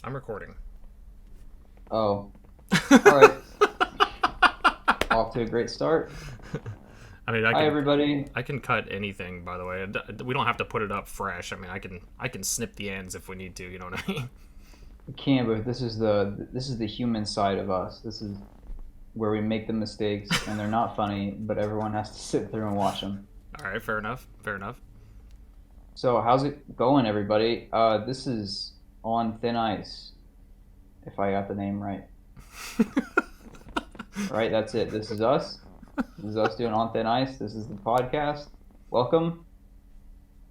I'm recording. Oh, all right. Off to a great start. I mean, Hi, everybody. I can cut anything. By the way, we don't have to put it up fresh. I mean, I can snip the ends if we need to. You know what I mean? We can, but this is the human side of us. This is where we make the mistakes, and they're not funny, but everyone has to sit through and watch them. All right, fair enough. Fair enough. So, how's it going, everybody? This is On Thin Ice, if I got the name right. Right, that's it. This is us. This is us doing On Thin Ice. This is the podcast. Welcome.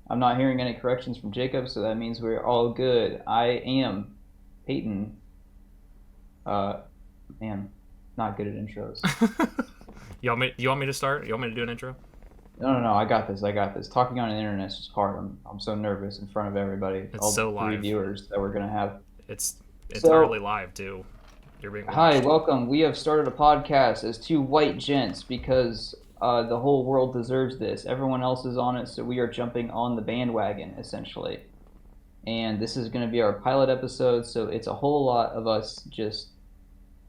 I'm not hearing any corrections from Jacob, so that means we're all good. I am Peyton. Uh, Man, not good at intros. You want me to start? You want me to do an intro? No. I got this. I got this. Talking on the internet is just hard. I'm so nervous in front of everybody. It's All so three live. viewers that we're gonna have. It's early So, live too. You're being hi, watched. welcome. We have started a podcast as two white gents because the whole world deserves this. Everyone else is on it, so we are jumping on the bandwagon essentially. And this is going to be our pilot episode, so it's a whole lot of us just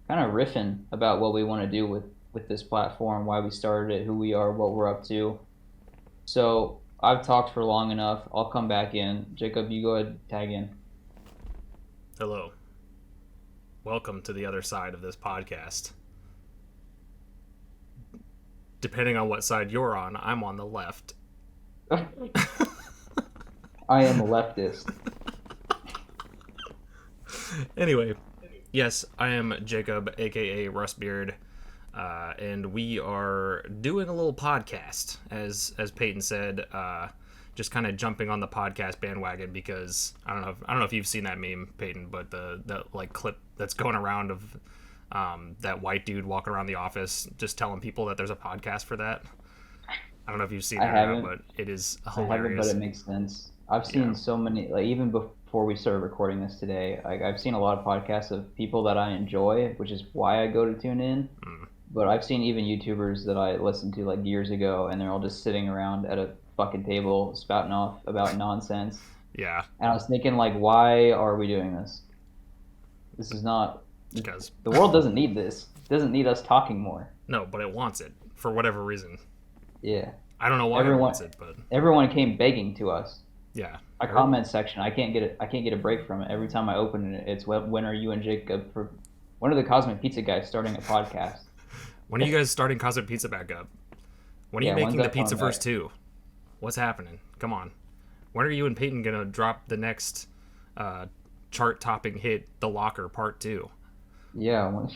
kind of riffing about what we want to do with this platform, why we started it, who we are, what we're up to. So I've talked for long enough. I'll come back in. Jacob, you go ahead, tag in. Hello. Welcome to the other side of this podcast. Depending on what side you're on, I'm on the left. I am a leftist. Anyway, yes, I am Jacob, aka Rustbeard, and we are doing a little podcast, as Peyton said, just kind of jumping on the podcast bandwagon because I don't know if you've seen that meme, Peyton, but the like clip that's going around of that white dude walking around the office just telling people that there's a podcast for that. I don't know if you've seen I that or not, haven't. but it is I haven't, but hilarious. it makes sense. I've Yeah. seen so many, like even before we started recording this today, like I've seen a lot of podcasts of people that I enjoy, which is why I go to tune in. Mm. But I've seen even YouTubers that I listened to like years ago, and they're all just sitting around at a fucking table spouting off about nonsense. Yeah. And I was thinking, like, why are we doing this? This is not. Because The world doesn't need this. It doesn't need us talking more. no, but it wants it for whatever reason. Yeah. I don't know why it Everyone, wants it, but everyone came begging to us. yeah. My comment section, I can't get it. I can't get a break from it. Every time I open it, it's when are you and Jacob for? When are the Cosmic Pizza guys starting a podcast? When are you guys starting Cosmic Pizza back up? When are you Yeah, when's making the that pizza coming first back? too? What's happening? Come on. When are you and Peyton gonna drop the next uh, chart-topping hit, The Locker Part Two? Yeah, when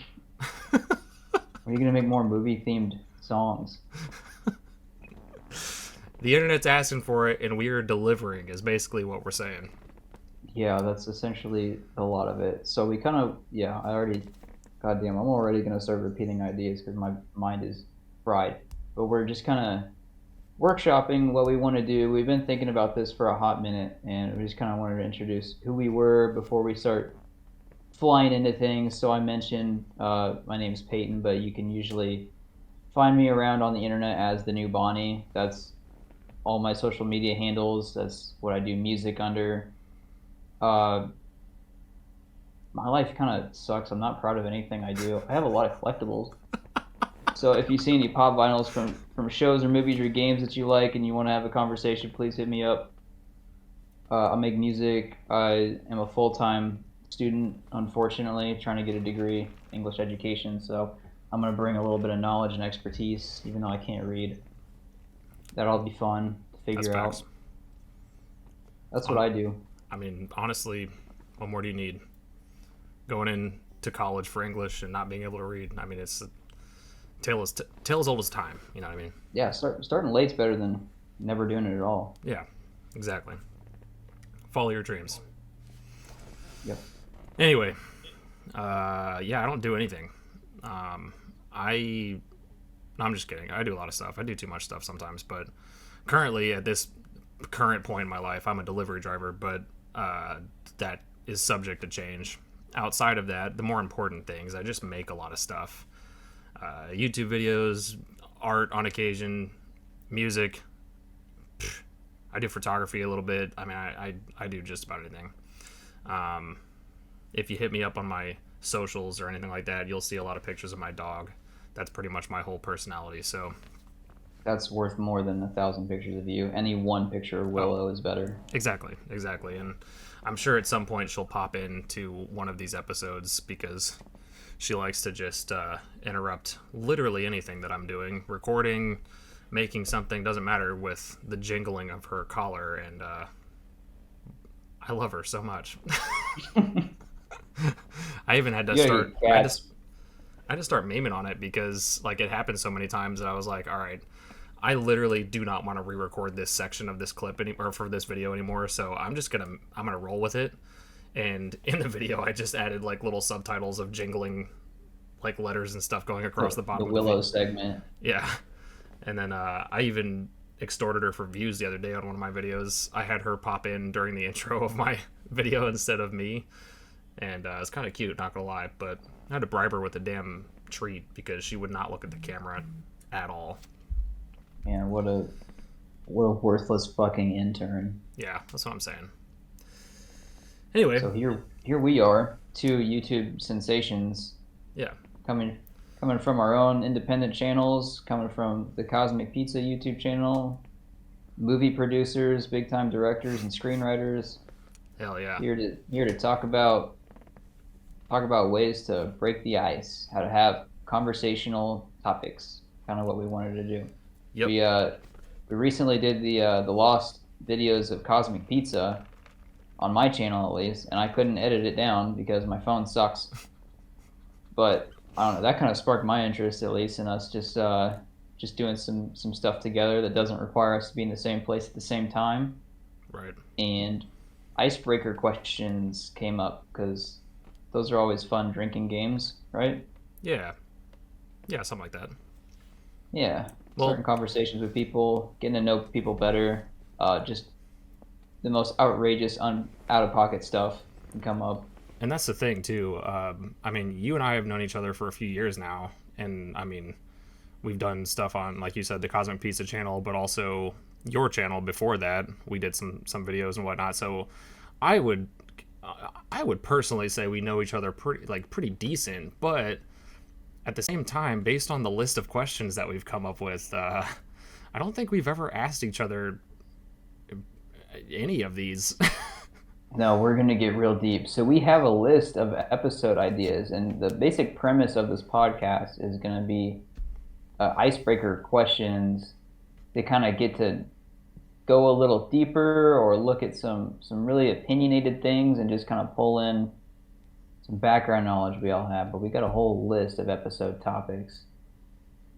are you gonna make more movie themed songs? The internet's asking for it, and we are delivering. Is basically what we're saying. Yeah, that's essentially a lot of it. So we kind of, yeah, goddamn, I'm already gonna start repeating ideas because my mind is fried. But we're just kind of workshopping what we want to do. We've been thinking about this for a hot minute, and we just kind of wanted to introduce who we were before we start flying into things. So I mentioned my name's Peyton, but you can usually find me around on the internet as the new Bonnie. That's all my social media handles. That's what I do music under. Uh, my life kind of sucks. I'm not proud of anything I do. I have a lot of collectibles. So if you see any pop vinyls from shows or movies or games that you like and you want to have a conversation, please hit me up. I make music. I am a full-time student, unfortunately, trying to get a degree, English education. So I'm going to bring a little bit of knowledge and expertise, even though I can't read. That'll be fun to That's figure facts. out. That's what On, I do. I mean, honestly, what more do you need? Going into college for English and not being able to read. I mean, it's tale as old as time. You know what I mean? Yeah, starting late's better than never doing it at all. Yeah, exactly. Follow your dreams. Yep. Anyway, yeah, I don't do anything. I no, I'm just kidding. I do a lot of stuff. I do too much stuff sometimes, but currently at this current point in my life, I'm a delivery driver, but that is subject to change. Outside of that, the more important things, I just make a lot of stuff. YouTube videos, art on occasion, music. I do photography a little bit. I mean, I do just about anything. Um, if you hit me up on my socials or anything like that, you'll see a lot of pictures of my dog. That's pretty much my whole personality. So That's worth more than 1,000 pictures of you. Any one picture of Willow is better. exactly. And I'm sure at some point she'll pop into one of these episodes because she likes to just interrupt literally anything that I'm doing, recording, making something, doesn't matter, with the jingling of her collar, and I love her so much. I even had to start. I had to start memeing on it because like it happened so many times that I was like, all right, I literally do not want to re-record this section of this clip or for this video anymore. So I'm gonna roll with it. And in the video, I just added like little subtitles of jingling, like letters and stuff going across the bottom. The Willow segment. Yeah, and then I even extorted her for views the other day on one of my videos. I had her pop in during the intro of my video instead of me, and it's kind of cute, not gonna lie. But I had to bribe her with a damn treat because she would not look at the camera at all. Man, what a worthless fucking intern. Yeah, that's what I'm saying. Anyway, so here we are, two YouTube sensations. Yeah. Coming from our own independent channels, coming from the Cosmic Pizza YouTube channel, movie producers, big time directors and screenwriters. Hell yeah. Here to talk about ways to break the ice, how to have conversational topics, kind of what we wanted to do. Yep. We recently did the lost videos of Cosmic Pizza on my channel at least, and I couldn't edit it down because my phone sucks. But I don't know, that kind of sparked my interest at least in us just doing some stuff together that doesn't require us to be in the same place at the same time. Right. And icebreaker questions came up because those are always fun drinking games, right? Yeah, something like that. Yeah. Starting conversations with people, getting to know people better, just the most outrageous, out-of-pocket stuff can come up. And that's the thing, too. I mean, you and I have known each other for a few years now, and, I mean, we've done stuff on, like you said, the Cosmic Pizza channel, but also your channel before that. We did some videos and whatnot, so I would personally say we know each other pretty decent, but at the same time, based on the list of questions that we've come up with, I don't think we've ever asked each other any of these. No, we're going to get real deep. So we have a list of episode ideas, and the basic premise of this podcast is going to be icebreaker questions. They kind of get to go a little deeper or look at some really opinionated things and just kind of pull in some background knowledge we all have. But we got a whole list of episode topics,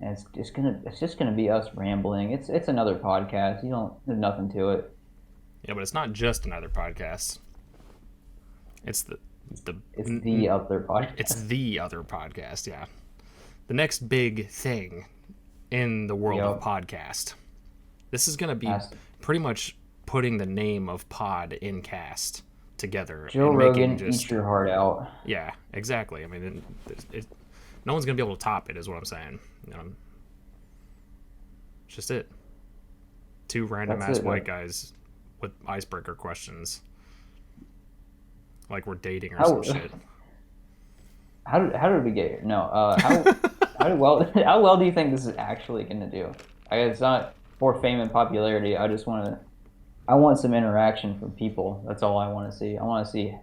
and it's just gonna be us rambling. It's another podcast. There's nothing to it. Yeah, but it's not just another podcast. It's the other podcast. It's the other podcast. Yeah, the next big thing in the world of podcast. This is gonna be pretty much putting the name of pod in cast together. Joe Rogan, eat your heart out. Yeah, exactly. I mean, no one's gonna be able to top it, is what I'm saying. You know, it's just it. Two random ass white guys with icebreaker questions, like we're dating or some shit. How did we get here? No, how well do you think this is actually gonna do? It's not for fame and popularity. I want some interaction from people. That's all I want to see. I want to see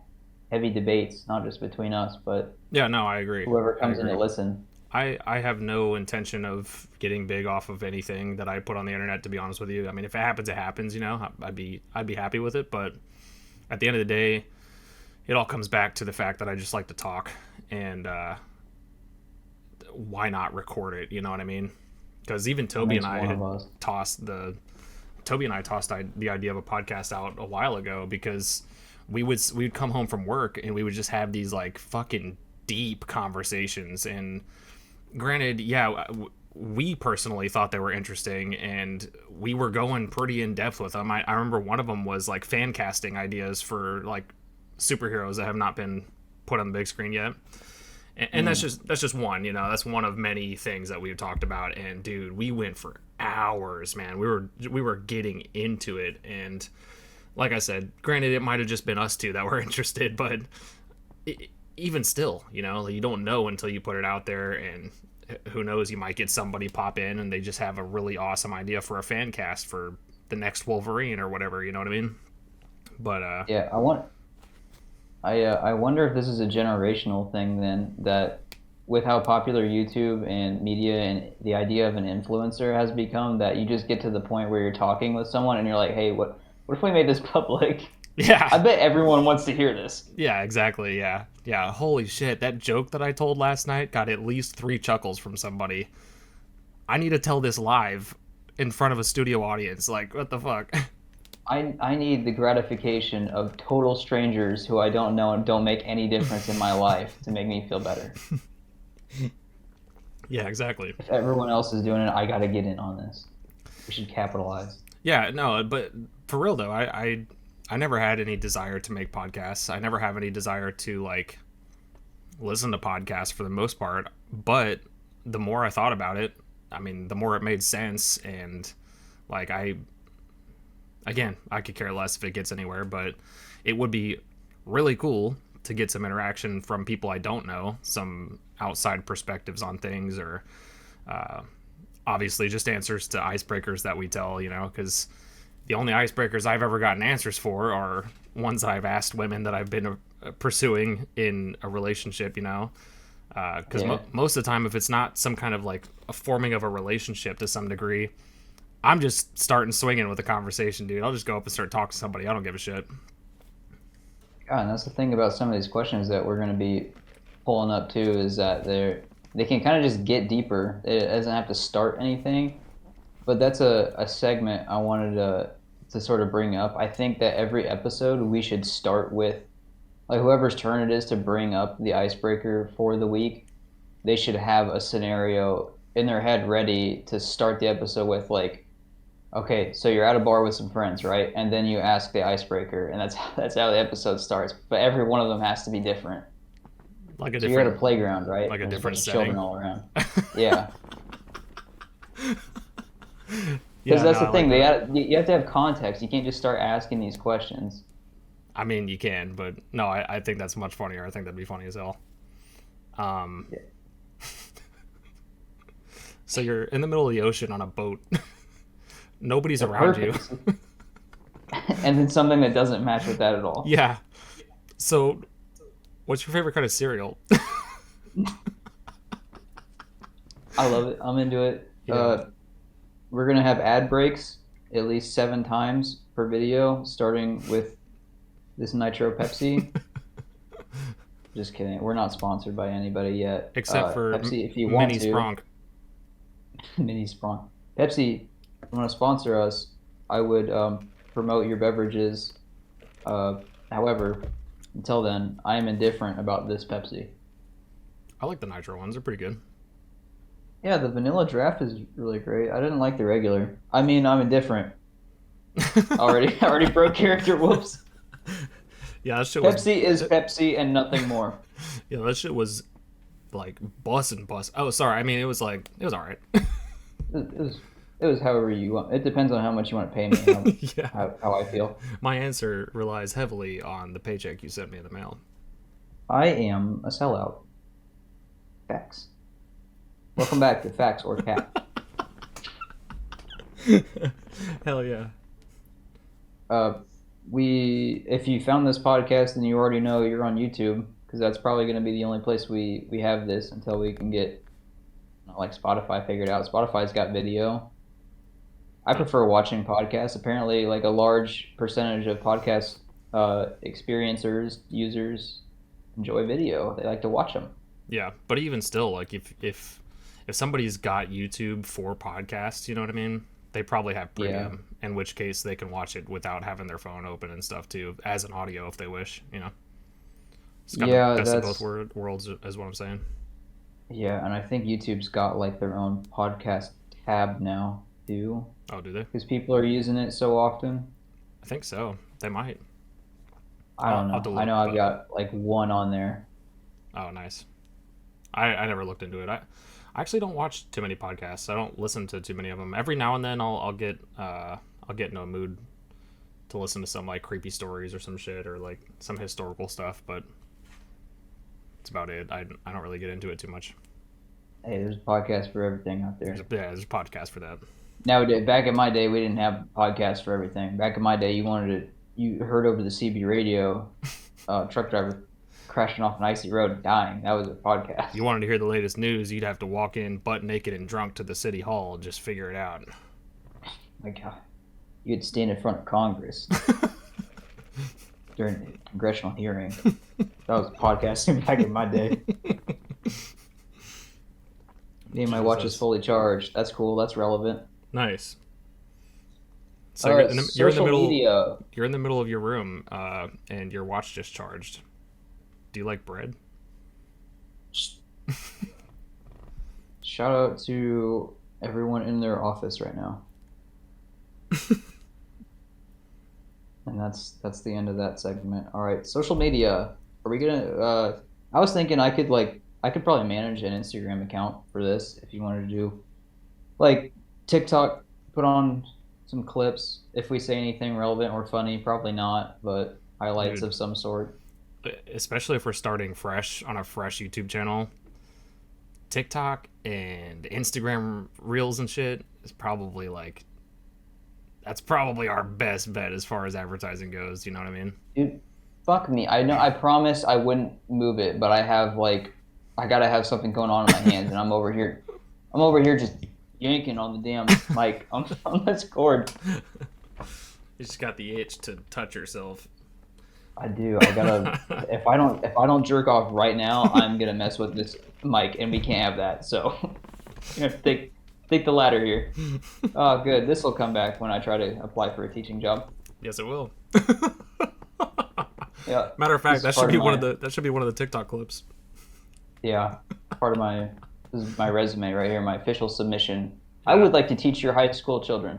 heavy debates, not just between us, but yeah, no, I agree. Whoever comes in to listen. I have no intention of getting big off of anything that I put on the internet, to be honest with you. I mean, if it happens, it happens. You know, I'd be happy with it. But at the end of the day, it all comes back to the fact that I just like to talk, and why not record it? You know what I mean? Because even Toby and I tossed the idea of a podcast out a while ago, because we'd come home from work and we would just have these like fucking deep conversations. And granted, yeah, we personally thought they were interesting and we were going pretty in depth with them. I remember one of them was like fan casting ideas for like superheroes that have not been put on the big screen yet. And that's just one, you know, that's one of many things that we've talked about. And dude, we went for hours, man. We were getting into it. And like I said, granted, it might have just been us two that were interested, but even still, you know, you don't know until you put it out there, and who knows, you might get somebody pop in and they just have a really awesome idea for a fan cast for the next Wolverine or whatever, you know what I mean? But Yeah, I wonder if this is a generational thing then, that with how popular YouTube and media and the idea of an influencer has become, that you just get to the point where you're talking with someone and you're like, hey, what if we made this public? yeah, I bet everyone wants to hear this. yeah, exactly, yeah, holy shit, that joke that I told last night got at least 3 chuckles from somebody. I need to tell this live in front of a studio audience. Like, what the fuck? I need the gratification of total strangers who I don't know and don't make any difference in my life to make me feel better. Yeah, exactly. If everyone else is doing it, I got to get in on this. We should capitalize. Yeah, no, but for real though, I never had any desire to make podcasts. I never have any desire to like listen to podcasts for the most part. But the more I thought about it, I mean, the more it made sense. And like, again, I could care less if it gets anywhere, but it would be really cool to get some interaction from people I don't know, some outside perspectives on things, or obviously just answers to icebreakers that we tell, you know, because the only icebreakers I've ever gotten answers for are ones that I've asked women that I've been pursuing in a relationship, you know, because most of the time, if it's not some kind of like a forming of a relationship to some degree, I'm just starting swinging with the conversation, dude. I'll just go up and start talking to somebody. I don't give a shit. God, and that's the thing about some of these questions that we're going to be pulling up too, is that they can kind of just get deeper. It doesn't have to start anything, but that's a segment I wanted to sort of bring up. I think that every episode we should start with, like, whoever's turn it is to bring up the icebreaker for the week, they should have a scenario in their head ready to start the episode with, like, okay, so you're at a bar with some friends, right? And then you ask the icebreaker, and that's how the episode starts. But every one of them has to be different. Like a So you're at a different, playground, right? like a There's different bunch of setting. children all around. Yeah, Yeah, because that's no, the I thing. like that. You have to have context. You can't just start asking these questions. I mean, you can, but no, I think that's much funnier. I think that'd be funny as hell. Yeah. So you're in the middle of the ocean on a boat. Nobody's around you. And then something that doesn't match with that at all. Yeah. So, what's your favorite kind of cereal? I love it. I'm into it. Yeah. We're gonna have ad breaks at least 7 times per video, starting with this Nitro Pepsi. Just kidding. We're not sponsored by anybody yet. Except for Pepsi, if you want Mini to. Spronk. Mini Sprong. Pepsi, if you want to sponsor us, I would promote your beverages. However, until then, I am indifferent about this Pepsi. I like the nitro ones. They're pretty good. Yeah, the vanilla draft is really great. I didn't like the regular. I mean, I'm indifferent. Already broke character. Whoops. Yeah, that shit was. Pepsi is Pepsi and nothing more. Yeah, that shit was like bus. Oh, sorry. I mean, it was all right. It was however you want. It depends on how much you want to pay me. Yeah. How I feel. My answer relies heavily on the paycheck you sent me in the mail. I am a sellout. Facts. Welcome back to Facts or Cap. Hell yeah. If you found this podcast, then you already know you're on YouTube, because that's probably going to be the only place we have this until we can get like Spotify figured out. Spotify's got video. I prefer watching podcasts. Apparently, like, a large percentage of podcast experiencers, users enjoy video. They like to watch them. Yeah, but even still, like if somebody's got YouTube for podcasts, you know what I mean? They probably have premium, in which case they can watch it without having their phone open and stuff too, as an audio if they wish, you know? It's got the best of both worlds, is what I'm saying. Yeah, and I think YouTube's got like their own podcast tab now too. Oh, do they? Because people are using it so often. I think so. They might. I don't know. I know I've got like one on there. Oh, nice. I never looked into it. I actually don't watch too many podcasts. I don't listen to too many of them. Every now and then I'll get into a mood to listen to some like creepy stories or some shit, or like some historical stuff, but That's about it. I don't really get into it too much. Hey, there's a podcast for everything out there. There's a podcast for that. Nowadays, back in my day, we didn't have podcasts for everything. Back in my day, you heard over the CB radio, truck driver crashing off an icy road and dying. That was a podcast. You wanted to hear the latest news, you'd have to walk in butt naked and drunk to the city hall and just figure it out. My God, you'd stand in front of Congress during a congressional hearing. That was podcasting back in my day. Me and my watch is fully charged. That's cool. That's relevant. Nice. So All right, you're in the middle. Media. You're in the middle of your room, and your watch just charged. Do you like bread? Shout out to everyone in their office right now. And that's the end of that segment. All right, social media. Are we gonna? I was thinking I could probably manage an Instagram account for this if you wanted to do, like, TikTok. Put on some clips if we say anything relevant or funny. Probably not, but highlights of some sort. Especially if we're starting fresh on a fresh YouTube channel. TikTok and Instagram Reels and shit is probably that's probably our best bet as far as advertising goes. You know what I mean? Dude, fuck me. I know. I promised I wouldn't move it, but I gotta have something going on in my hands, and I'm over here just yanking on the damn mic on this cord. You just got the itch to touch yourself. I do. I gotta. if I don't jerk off right now, I'm gonna mess with this mic, and we can't have that. So you have to take the ladder here. Oh, good. This will come back when I try to apply for a teaching job. Yes, it will. Yeah. Matter of fact, that should be one of the TikTok clips. Yeah, this is my resume right here, my official submission. I would like to teach your high school children.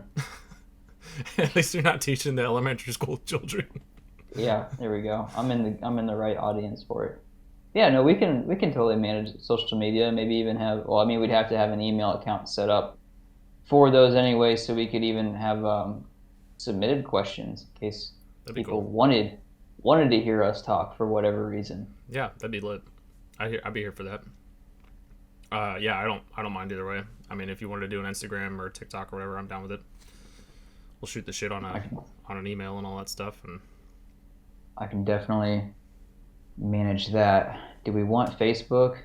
At least you're not teaching the elementary school children. Yeah, there we go. I'm in the right audience for it. Yeah, no, we can totally manage social media. Maybe even have. Well, I mean, we'd have to have an email account set up for those anyway, so we could even have submitted questions in case people wanted to hear us talk for whatever reason. Yeah, that'd be lit. I'd be here for that. Yeah, I don't mind either way. I mean, if you wanted to do an Instagram or TikTok or whatever, I'm down with it. We'll shoot the shit on an email and all that stuff, and I can definitely manage that. Do we want Facebook?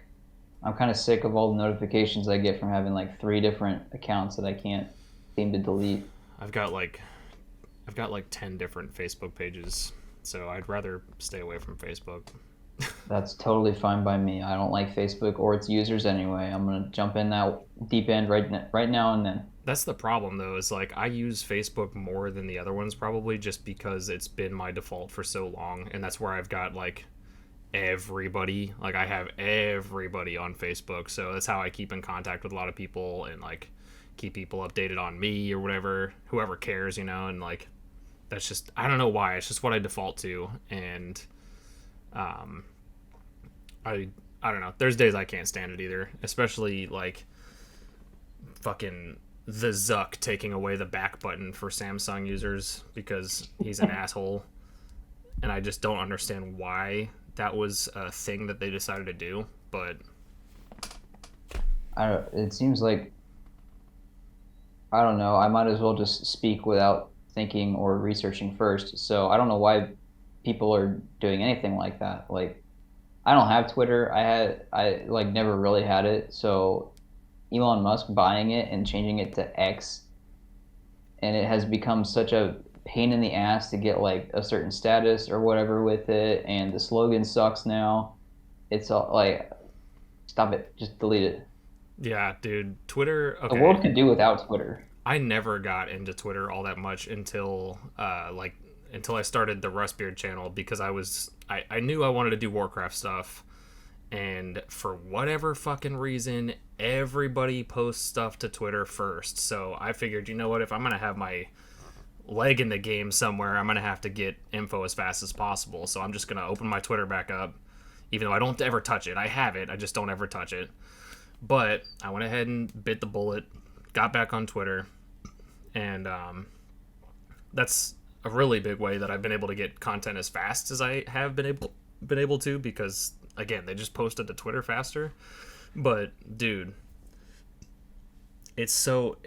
I'm kind of sick of all the notifications I get from having 3 different accounts that I can't seem to delete. I've got 10 different Facebook pages, so I'd rather stay away from Facebook. That's totally fine by me. I don't like Facebook or its users anyway. I'm gonna jump in that deep end right now and then. That's the problem, though, is I use Facebook more than the other ones, probably just because it's been my default for so long, and that's where I've got everybody. I have everybody on Facebook, so that's how I keep in contact with a lot of people and keep people updated on me or whatever, whoever cares, and that's just, I don't know why, it's just what I default to. And I don't know, there's days I can't stand it either, especially fucking the Zuck taking away the back button for Samsung users because he's an asshole, and I just don't understand why that was a thing that they decided to do. But it seems like, I don't know, I might as well just speak without thinking or researching first. So I don't know why people are doing anything like that. I don't have Twitter. I never really had it. So Elon Musk buying it and changing it to X, and it has become such a pain in the ass to get a certain status or whatever with it, and the slogan sucks now. It's all stop it, just delete it. Yeah, dude, Twitter. Okay. The world could do without Twitter. I never got into Twitter all that much until until I started the Rustbeard channel, because I knew I wanted to do Warcraft stuff, and for whatever fucking reason, everybody posts stuff to Twitter first. So I figured, you know what, if I'm gonna have my leg in the game somewhere, I'm gonna have to get info as fast as possible. So I'm just gonna open my Twitter back up, even though I don't ever touch it. I have it, I just don't ever touch it. But I went ahead and bit the bullet, got back on Twitter, and that's a really big way that I've been able to get content as fast as I have been able to, because again, they just posted to Twitter faster. But dude, it's so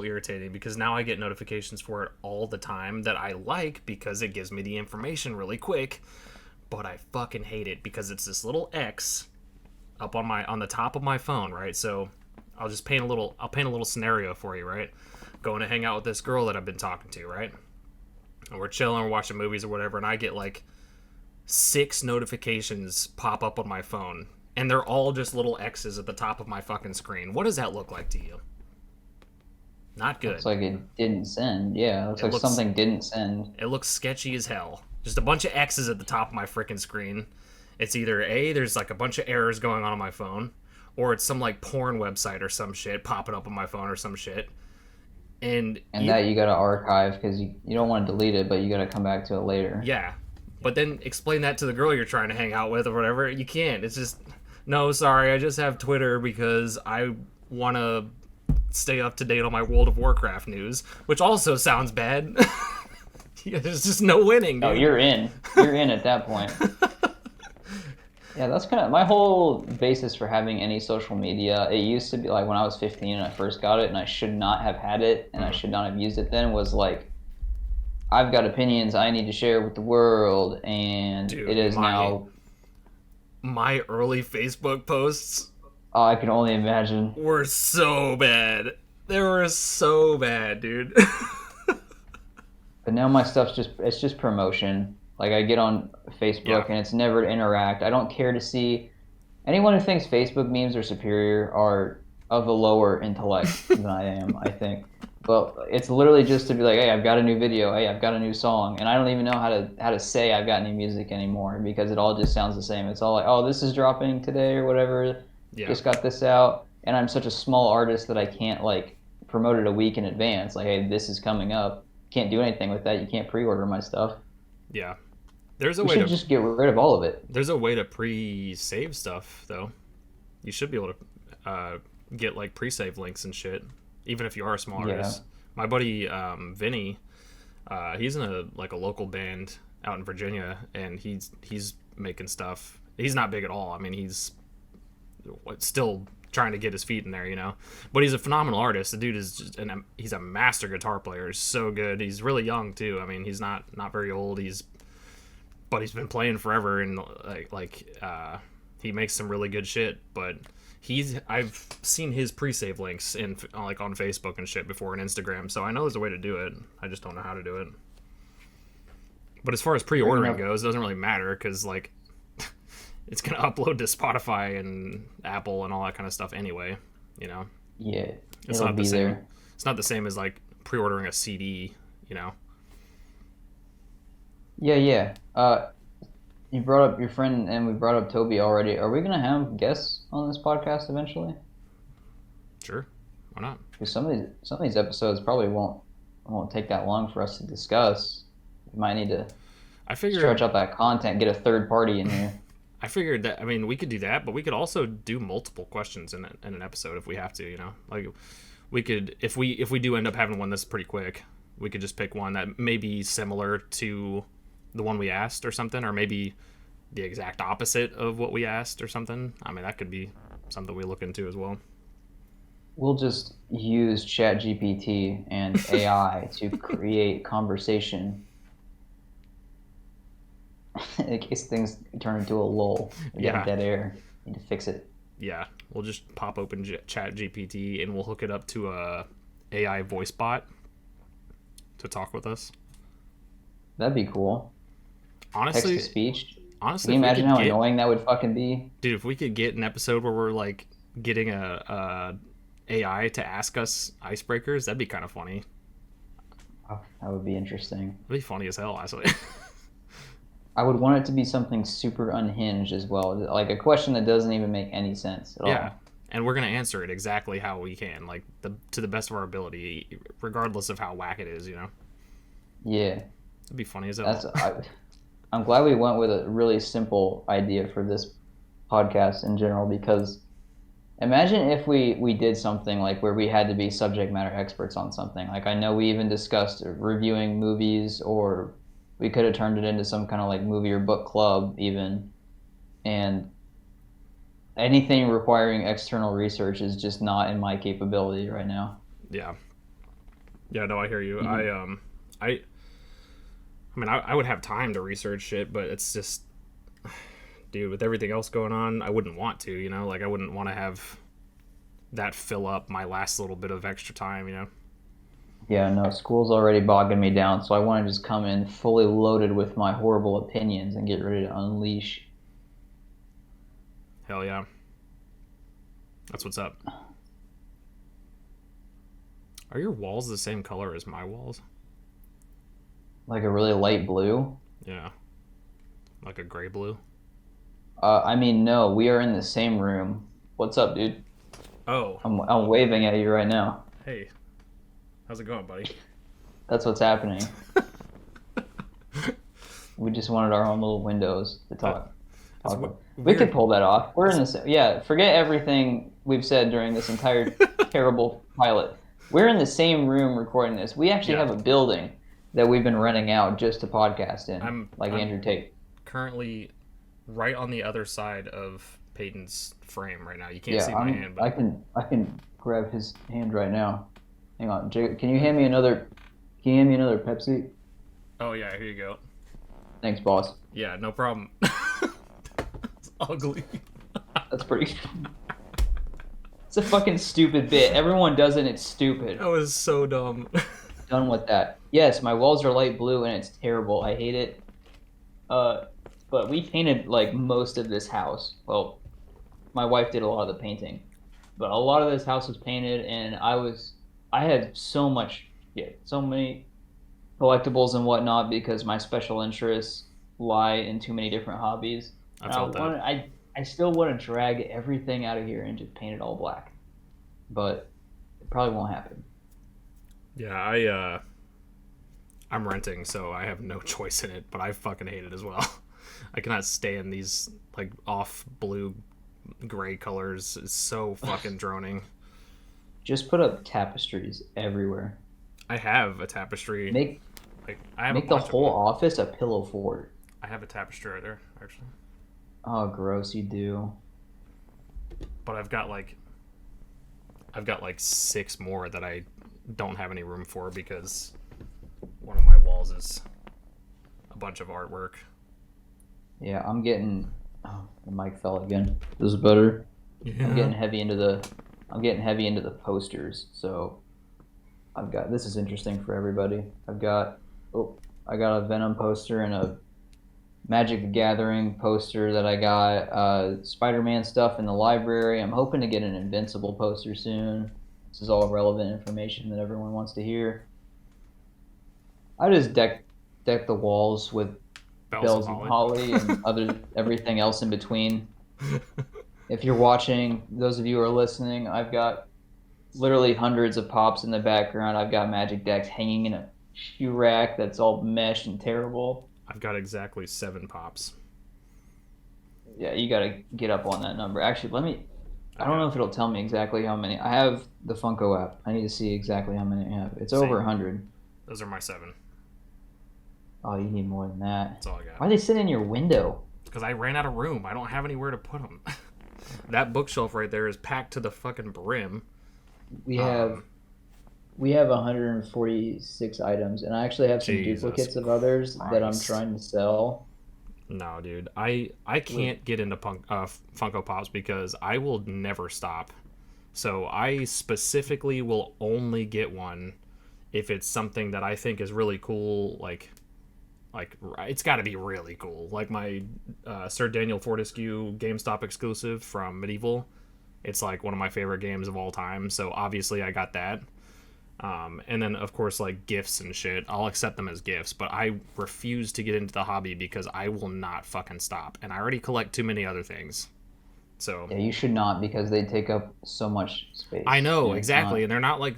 irritating because now I get notifications for it all the time that I like because it gives me the information really quick. But I fucking hate it because it's this little X up on the top of my phone, right? So I'll paint a little scenario for you, right? Going to hang out with this girl that I've been talking to, right? And we're chilling, we're watching movies or whatever, and I get like 6 notifications pop up on my phone, and they're all just little X's at the top of my fucking screen. What does that look like to you? Not good. Looks like it didn't send. Yeah, it looks something didn't send. It looks sketchy as hell. Just a bunch of X's at the top of my freaking screen. It's either A, there's like a bunch of errors going on my phone, or it's some like porn website or some shit popping up on my phone or some shit. And that you gotta archive because you don't want to delete it, but you gotta come back to it later. Yeah. But then explain that to the girl you're trying to hang out with or whatever. You can't. It's just, no, sorry, I just have Twitter because I want to stay up to date on my World of Warcraft news, which also sounds bad. There's just no winning, dude. No, you're in. You're in at that point. Yeah, that's kind of my whole basis for having any social media. It used to be like when I was 15 and I first got it, and I should not have had it, and I should not have used it then, was like, I've got opinions I need to share with the world, and dude, it is now... My early Facebook posts... Oh, I can only imagine. Were so bad. They were so bad, dude. But now my stuff's just promotion. Like, I get on Facebook and it's never to interact. I don't care to see... Anyone who thinks Facebook memes are superior are of a lower intellect than I am, I think. But it's literally just to be like, hey, I've got a new video. Hey, I've got a new song. And I don't even know how to say I've got new music anymore because it all just sounds the same. It's all like, oh, this is dropping today or whatever. Yeah. Just got this out. And I'm such a small artist that I can't, like, promote it a week in advance. Like, hey, this is coming up. Can't do anything with that. You can't pre-order my stuff. Yeah. There's a way to just get rid of all of it. There's a way to pre-save stuff, though. You should be able to get, like, pre-save links and shit. Even if you are a small artist. My buddy Vinny, he's in a local band out in Virginia, and he's making stuff. He's not big at all. I mean, he's still trying to get his feet in there, you know. But he's a phenomenal artist. The dude is he's a master guitar player. He's so good. He's really young too. I mean, he's not very old. But he's been playing forever, and he makes some really good shit. But I've seen his pre-save links in like on Facebook and shit before, and Instagram, so I know there's a way to do it. I just don't know how to do it. But as far as pre-ordering goes, it doesn't really matter because like it's gonna upload to Spotify and Apple and all that kind of stuff anyway. You know. Yeah, it's not the same. There. It's not the same as like pre-ordering a CD. You know. Yeah. You brought up your friend, and we brought up Toby already. Are we going to have guests on this podcast eventually? Sure. Why not? Because some of these episodes probably won't take that long for us to discuss. We might need to stretch out that content, get a third party in here. I figured that, I mean, we could do that, but we could also do multiple questions in an episode if we have to, you know? Like, we could, if we do end up having one that's pretty quick, we could just pick one that may be similar to the one we asked or something, or maybe the exact opposite of what we asked or something. I mean, that could be something we look into as well. We'll just use ChatGPT and AI to create conversation in case things turn into a lull. We get dead air. Need to fix it. Yeah, we'll just pop open ChatGPT and we'll hook it up to a AI voice bot to talk with us. That'd be cool. Honestly, text-to-speech. Honestly, can you imagine how annoying that would fucking be? Dude, if we could get an episode where we're like getting a AI to ask us icebreakers, that'd be kind of funny. Oh, that would be interesting. That'd be funny as hell, actually. I would want it to be something super unhinged as well, like a question that doesn't even make any sense at all. Yeah, and we're gonna answer it exactly how we can, like to the best of our ability, regardless of how whack it is, you know. Yeah, it'd be funny as hell. I'm glad we went with a really simple idea for this podcast in general, because imagine if we did something like where we had to be subject matter experts on something. Like, I know we even discussed reviewing movies, or we could have turned it into some kind of like movie or book club even. and anything requiring external research is just not in my capability right now. Yeah. Yeah, no, I hear you. You- I mean, I would have time to research shit, but it's just, dude, with everything else going on, I wouldn't want to, you know? Like, I wouldn't want to have that fill up my last little bit of extra time, you know? Yeah, no, school's already bogging me down, so I want to just come in fully loaded with my horrible opinions and get ready to unleash. Hell yeah. That's what's up. Are your walls the same color as my walls? Like a really light blue. Yeah. Like a gray blue? I mean, no, we are in the same room. What's up, dude? Oh, I'm waving at you right now. hey. How's it going, buddy? That's what's happening. We just wanted our own little windows to talk. It's We could weird. pull that off. We're in the same. Yeah, forget everything we've said during this entire terrible pilot. We're in the same room recording this. We actually Yeah. have a building that we've been renting out just to podcast in, like I'm Andrew Tate. currently right on the other side of Peyton's frame right now. You can't Yeah, see my hand, I but can grab his hand right now. Hang on, Jacob, can you hand me another? Can you hand me another Pepsi? oh yeah, here you go. Thanks, boss. Yeah, no problem. It's ugly. That's pretty. It's a fucking stupid bit. Everyone does it. It's stupid. That was so dumb. Done with that. Yes, my walls are light blue and it's terrible. I hate it. Uh, but we painted like most of this house. Well, my wife did a lot of the painting, but a lot of this house was painted, and I had so much, yeah, so many collectibles and whatnot because my special interests lie in too many different hobbies. I And felt that. I still want to drag everything out of here and just paint it all black, but it probably won't happen. Yeah, I'm renting, so I have no choice in it, but I fucking hate it as well. I cannot stand these like off blue gray colors. It's so fucking droning. Just put up tapestries everywhere. I have a tapestry. Make Like I have a make the bunch of whole them. office a pillow fort. I have a tapestry right there, actually. Oh, gross! You do. But I've got like six more that I don't have any room for because one of my walls is a bunch of artwork. Yeah, I'm getting. Oh, the mic fell again. This is better. I'm getting Yeah. heavy into the. I'm getting heavy into the posters. So I've got. This is interesting for everybody. I've got. Oh, I got a Venom poster and a Magic the Gathering poster that I got. Spider-Man stuff in the library. I'm hoping to get an Invincible poster soon. This is all relevant information that everyone wants to hear. I just deck the walls with Bells bells and of Holly. holly and other everything else in between. If you're watching, those of you who are listening, I've got literally hundreds of pops in the background. I've got magic decks hanging in a shoe rack that's all mesh and terrible. I've got exactly 7 pops. Yeah, you gotta get up on that number. Actually, let me. I don't know if it'll tell me exactly how many. I have the Funko app. I need to see exactly how many I have. It's over Same. 100. Those are my 7. Oh, you need more than that. That's all I got. Why are they sitting in your window? Because I ran out of room. I don't have anywhere to put them. That bookshelf right there is packed to the fucking brim. We have Um, we have 146 items, and I actually have some Jesus duplicates of others that I'm Christ. trying to sell. No, dude. I can't get into Funko Pops because I will never stop. So I specifically will only get one if it's something that I think is really cool. Like it's got to be really cool. Like my Sir Daniel Fortescue GameStop exclusive from Medieval. It's like one of my favorite games of all time. So obviously I got that. And then of course like gifts and shit, I'll accept them as gifts, but I refuse to get into the hobby because I will not fucking stop, and I already collect too many other things. So Yeah, you should not because they take up so much space. I know And it's exactly, not- and they're not like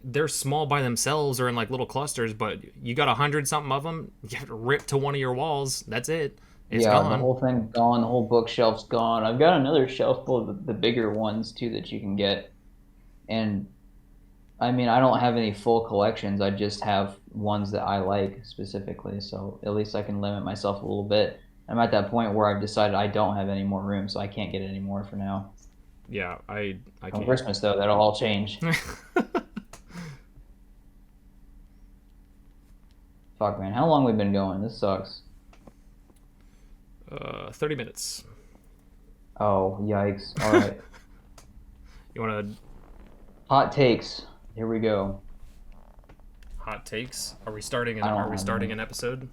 they're small by themselves or in like little clusters, but you got 100 something of them, you have to rip to one of your walls. That's it. It's Yeah, the gone. whole thing's gone. The whole bookshelf's gone. I've got another shelf full of the bigger ones too that you can get. And I mean, I don't have any full collections. I just have ones that I like specifically. So at least I can limit myself a little bit. I'm at that point where I've decided I don't have any more room, so I can't get any more for now. Yeah, I On can't. Christmas though, that'll all change. Fuck, man, how long we been going? This sucks. 30 minutes. Oh, yikes! All right, You want to hot takes. Here we go. hot takes? Are we starting I don't are we have starting any. an episode?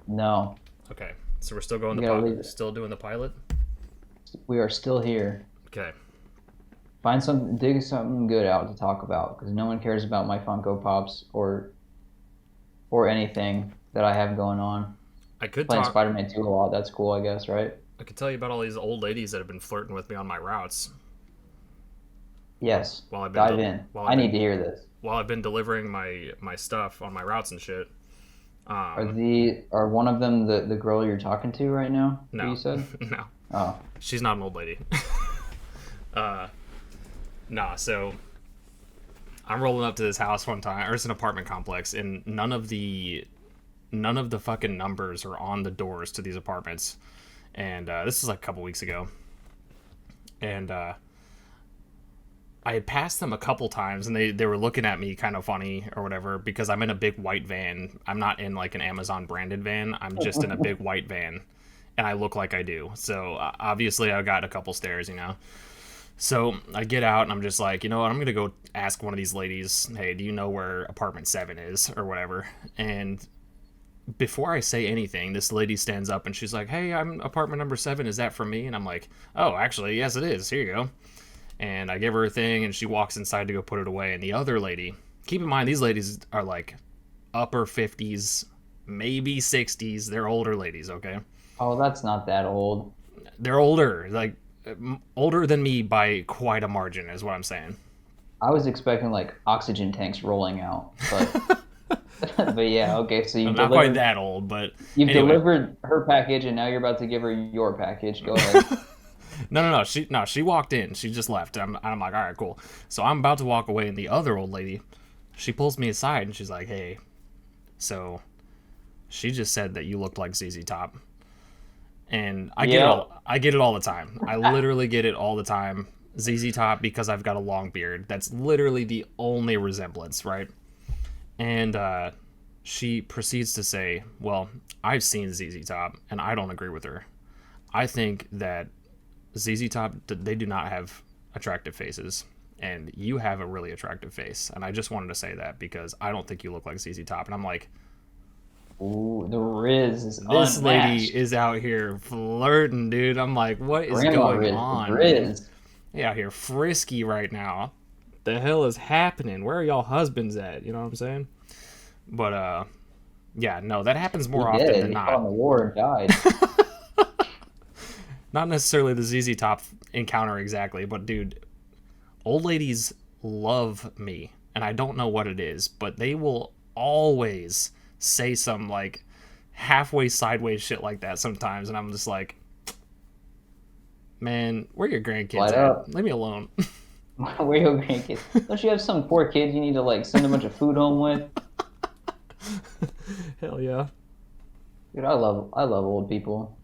No, Okay. So we're still going you gotta leave it. still doing the pilot? We are still here. Okay. Dig something good out to talk about because no one cares about my Funko Pops or anything that I have going on. I could Playing talk Spider-Man 2 a lot. That's cool, I guess, right? I could tell you about all these old ladies that have been flirting with me on my routes Yes. while I've been Dive in. while I I've need been to hear this. while I've been delivering my stuff on my routes and shit. Are one of them the girl you're talking to right now? No. You said? No. Oh. She's not an old lady. Nah, so I'm rolling up to this house one time, or it's an apartment complex, and none of the fucking numbers are on the doors to these apartments. And this is like a couple weeks ago. And I had passed them a couple times, and they were looking at me kind of funny or whatever because I'm in a big white van. I'm not in like an Amazon branded van. I'm just in a big white van, and I look like I do. So obviously I got a couple stares, you know. So I get out and I'm just like, you know what, I'm gonna go ask one of these ladies, hey, do you know where apartment 7 is or whatever? And before I say anything, this lady stands up and she's like, hey, I'm apartment number 7. Is that for me? And I'm like, oh, actually, yes, it is. Here you go. And I give her a thing and she walks inside to go put it away. And the other lady, keep in mind, these ladies are like upper 50s, maybe 60s. They're older ladies, okay? Oh, that's not that old. They're older, like older than me by quite a margin, is what I'm saying. I was expecting like oxygen tanks rolling out, but but yeah, okay. So I'm not quite that old, but you've anyway. delivered her package, and now you're about to give her your package. Go ahead. No. She walked in. She just left. I'm like, all right, cool. So I'm about to walk away, and the other old lady, she pulls me aside, and she's like, hey, so she just said that you looked like ZZ Top. And I get it all the time. I literally get it all the time. ZZ Top, because I've got a long beard. That's literally the only resemblance, right? And she proceeds to say, well, I've seen ZZ Top, and I don't agree with her. I think that ZZ Top, they do not have attractive faces, and you have a really attractive face. And I just wanted to say that because I don't think you look like ZZ Top. And I'm like, ooh, the Riz is this unmatched. lady is out here flirting, dude. I'm like, what is going on? Riz. Yeah, out here frisky right now. The hell is happening? Where are y'all husbands at? You know what I'm saying? But yeah, no, that happens more often than He not. fought in the war and died. Not necessarily the ZZ Top encounter exactly, but dude, old ladies love me, and I don't know what it is, but they will always say some like halfway sideways shit like that sometimes, and I'm just like, man, where are your grandkids at? Leave me alone. Where are your grandkids? Don't you have some poor kid you need to like send a bunch of food home with? Hell yeah. Dude, I love old people.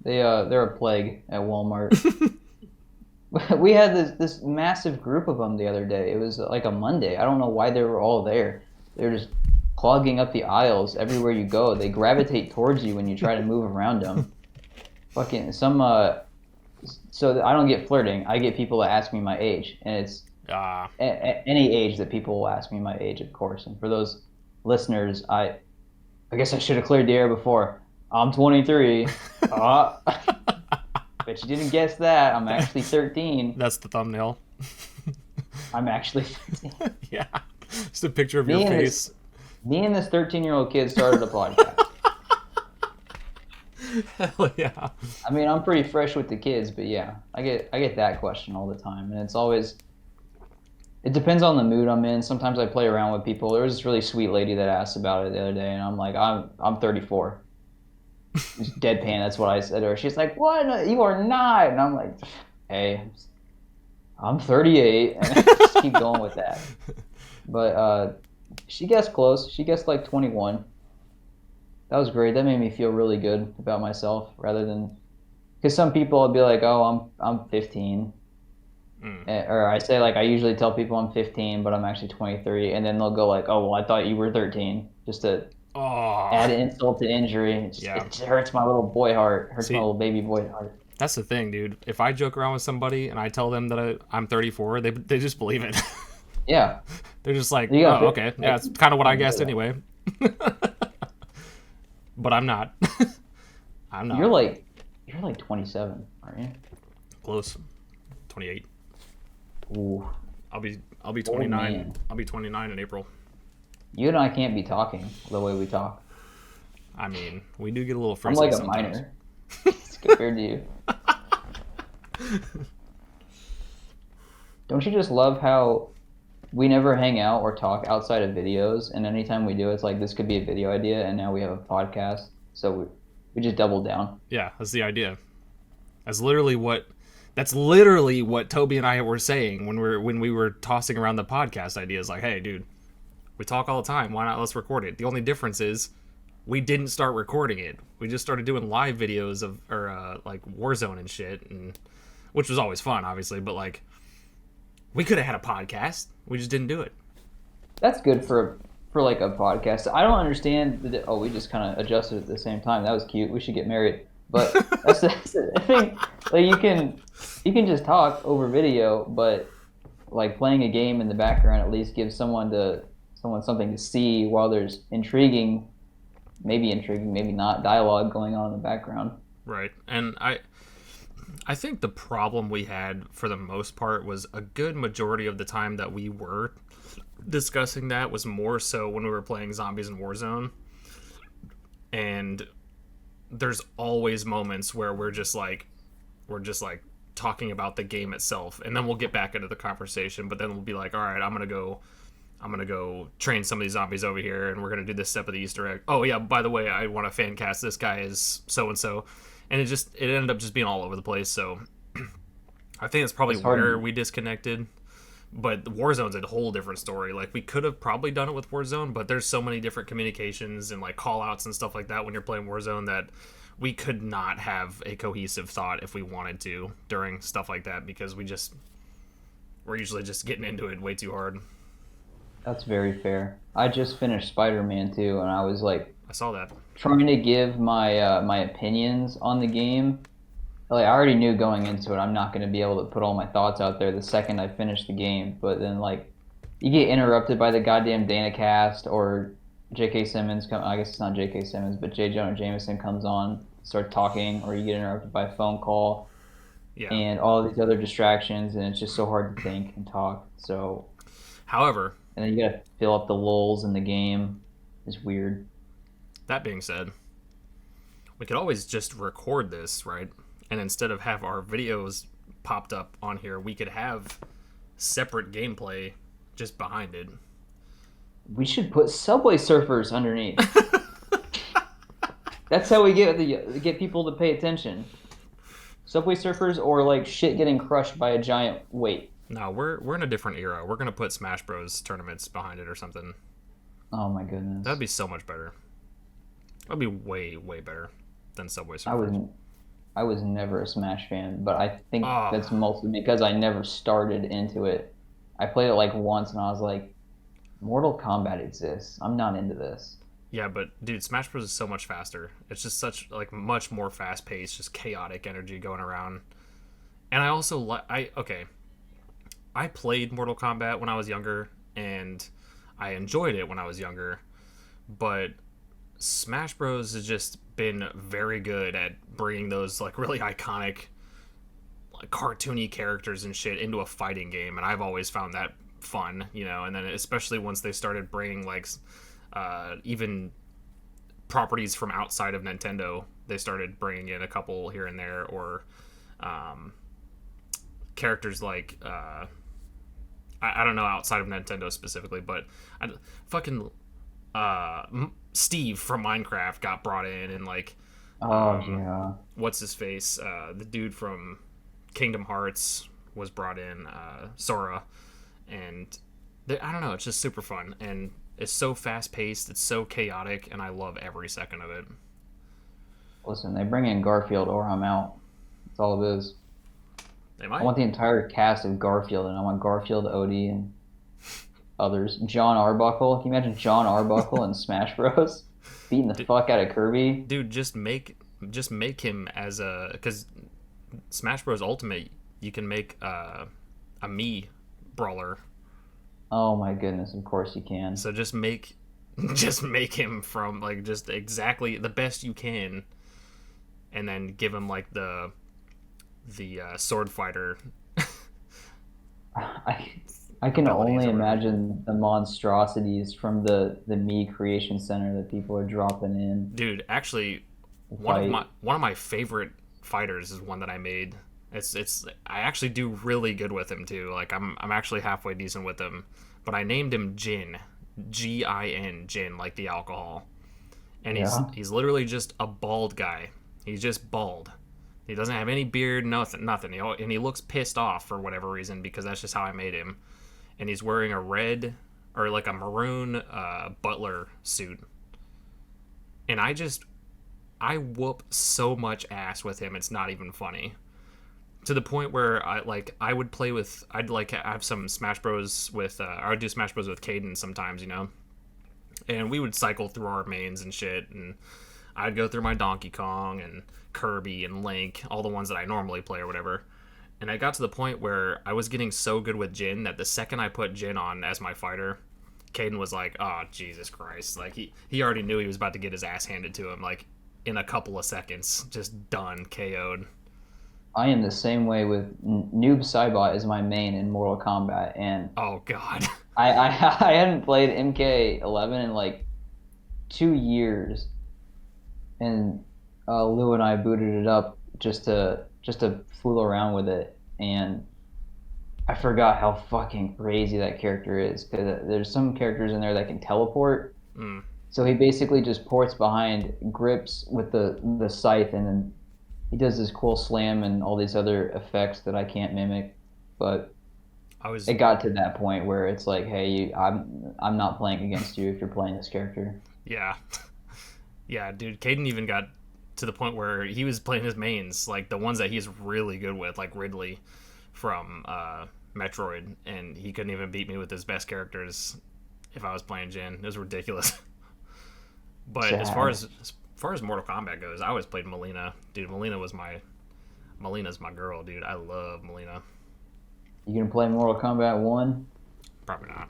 They're a plague at Walmart. We had this massive group of them the other day. It was like a Monday. I don't know why they were all there. They're just clogging up the aisles everywhere you go. They gravitate towards you when you try to move around them. Fucking some so I don't get flirting. I get people to ask me my age, and it's any age that people will ask me my age, of course. And for those listeners, I guess I should have cleared the air before. I'm 23. Bet you didn't guess that. I'm actually 13. That's the thumbnail. I'm actually 13. Yeah. Just a picture of your face. Me and this 13-year-old kid started a podcast. Hell yeah. I mean, I'm pretty fresh with the kids, but yeah, I get that question all the time, and it's always, it depends on the mood I'm in. Sometimes I play around with people. There was this really sweet lady that asked about it the other day, and I'm like, I'm 34. Just deadpan, that's what I said to her. She's like, what? You are not. And I'm like, hey, I'm 38, and I just keep going with that. But she guessed close. She guessed like 21. That was great. That made me feel really good about myself rather than because some people will be like, "Oh, I'm 15," Mm. or I say like I usually tell people I'm 15, but I'm actually 23, and then they'll go like, "Oh, well, I thought you were 13," just to Oh, add insult to injury. yeah. It just hurts my little boy heart. Hurts my See, little baby boy heart. that's the thing, dude. If I joke around with somebody and I tell them that I'm 34, they just believe it. Yeah, They're just like, you got oh, 50. okay, yeah, Like, it's kind of what I can't do guessed that. anyway. But I'm not. I'm You're not. like you're like 27, aren't you? Close. 28. Ooh, I'll be old 29. man. I'll be 29 in April. You and I can't be talking the way we talk. I mean, we do get a little I'm frisky like a sometimes. minor compared to you. Don't you just love how we never hang out or talk outside of videos, and anytime we do, it's like this could be a video idea, and now we have a podcast, so we just double down. Yeah, that's the idea. That's literally what. That's literally what Toby and I were saying when we were tossing around the podcast ideas. Like, hey, dude, we talk all the time. Why not? Let's record it. The only difference is we didn't start recording it. We just started doing live videos of or like Warzone and shit, and which was always fun, obviously. But like, we could have had a podcast. We just didn't do it. That's good for like a podcast. I don't understand oh, we just kind of adjusted at the same time. That was cute. We should get married. But that's the thing. Like you can just talk over video, but like playing a game in the background at least gives someone something to see while there's intriguing, maybe not dialogue going on in the background. Right. And I think the problem we had for the most part was a good majority of the time that we were discussing that was more so when we were playing zombies in Warzone. And there's always moments where we're just like talking about the game itself, and then we'll get back into the conversation, but then we'll be like, all right, I'm gonna go train some of these zombies over here, and we're gonna do this step of the Easter egg. Oh yeah, by the way, I want to fan cast this guy as so and so, and it ended up just being all over the place. So I think that's probably It's hard. where we disconnected. But Warzone's a whole different story. Like, we could have probably done it with Warzone, but there's so many different communications and like call outs and stuff like that when you're playing Warzone that we could not have a cohesive thought if we wanted to during stuff like that, because we're usually just getting into it way too hard. That's very fair. I just finished Spider-Man 2, and I was like I saw that. trying to give my opinions on the game. Like I already knew going into it, I'm not going to be able to put all my thoughts out there the second I finish the game. But then like you get interrupted by the goddamn Dana cast or J.K. Simmons. I guess it's not J.K. Simmons, but J. Jonah Jameson comes on, starts talking, or you get interrupted by a phone call Yeah. and all these other distractions, and it's just so hard to think and talk. So However, and then you got to fill up the lulls in the game. It's weird. that being said, we could always just record this, right? And instead of have our videos popped up on here, we could have separate gameplay just behind it. We should put Subway Surfers underneath. That's how we get people to pay attention. Subway Surfers or like shit getting crushed by a giant weight. No, we're in a different era. We're gonna put Smash Bros tournaments behind it or something. Oh my goodness. That'd be so much better. That'd be way better than Subway I was Surfers. I was never a Smash fan, but I think Oh, that's mostly because I never started into it. I played it like once and I was like, Mortal Kombat exists. I'm not into this. yeah, but dude, Smash Bros is so much faster. It's just such like much more fast paced, just chaotic energy going around. And I also like I played Mortal Kombat when I was younger, and I enjoyed it when I was younger, but Smash Bros has just been very good at bringing those like really iconic, like, cartoony characters and shit into a fighting game, and I've always found that fun, you know. And then especially once they started bringing like even properties from outside of Nintendo, they started bringing in a couple here and there, or um, characters like I don't know outside of Nintendo specifically, but fucking Steve from Minecraft got brought in, and like Oh yeah. what's his face, the dude from Kingdom Hearts was brought in, Sora, and I don't know, it's just super fun, and It's so fast paced. It's so chaotic, and I love every second of it. Listen, they bring in Garfield or I'm out. That's all it is. They I might. want the entire cast of Garfield, and I want Garfield, Odie, and others. John Arbuckle. Can you imagine John Arbuckle in Smash Bros. Beating the fuck out of Kirby? Dude, just make him as a, because Smash Bros. Ultimate, you can make a Mii brawler. Oh my goodness! Of course you can. So just make just make him from like just exactly the best you can, and then give him like the sword fighter. I can only imagine the monstrosities from the Mii Creation Center that people are dropping in. Dude, actually, one of my favorite fighters is one that I made. It's I actually do really good with him too. Like I'm actually halfway decent with him, but I named him Jin, Gin, Jin, like the alcohol, and he's literally just a bald guy. He's just bald. He doesn't have any beard, nothing. And he looks pissed off for whatever reason because that's just how I made him. And he's wearing a red or like a maroon butler suit. And I whoop so much ass with him. It's not even funny. To the point where I would play with, I'd like have some Smash Bros with I would do Smash Bros with Caden sometimes, you know. And we would cycle through our mains and shit, and I'd go through my Donkey Kong and Kirby and Link, all the ones that I normally play or whatever. And I got to the point where I was getting so good with Jin that the second I put Jin on as my fighter, Caden was like, "Oh, Jesus Christ." Like, he already knew he was about to get his ass handed to him, like, in a couple of seconds. Just done, KO'd. I am the same way with Noob Saibot is my main in Mortal Kombat, and oh god, I hadn't played MK11 in like 2 years, and Lou and I booted it up just to fool around with it, and I forgot how fucking crazy that character is, because there's some characters in there that can teleport. So he basically just ports behind grips with the scythe, and then he does this cool slam and all these other effects that I can't mimic. But it got to that point where it's like, hey, I'm not playing against you if you're playing this character. Yeah. Yeah, dude, Caden even got to the point where he was playing his mains, like the ones that he's really good with, like Ridley from Metroid, and he couldn't even beat me with his best characters if I was playing Jin. It was ridiculous. But Sad. as far as Mortal Kombat goes, I always played Melina. Dude, Melina's my girl, dude. I love Melina. You gonna play Mortal Kombat 1? Probably not.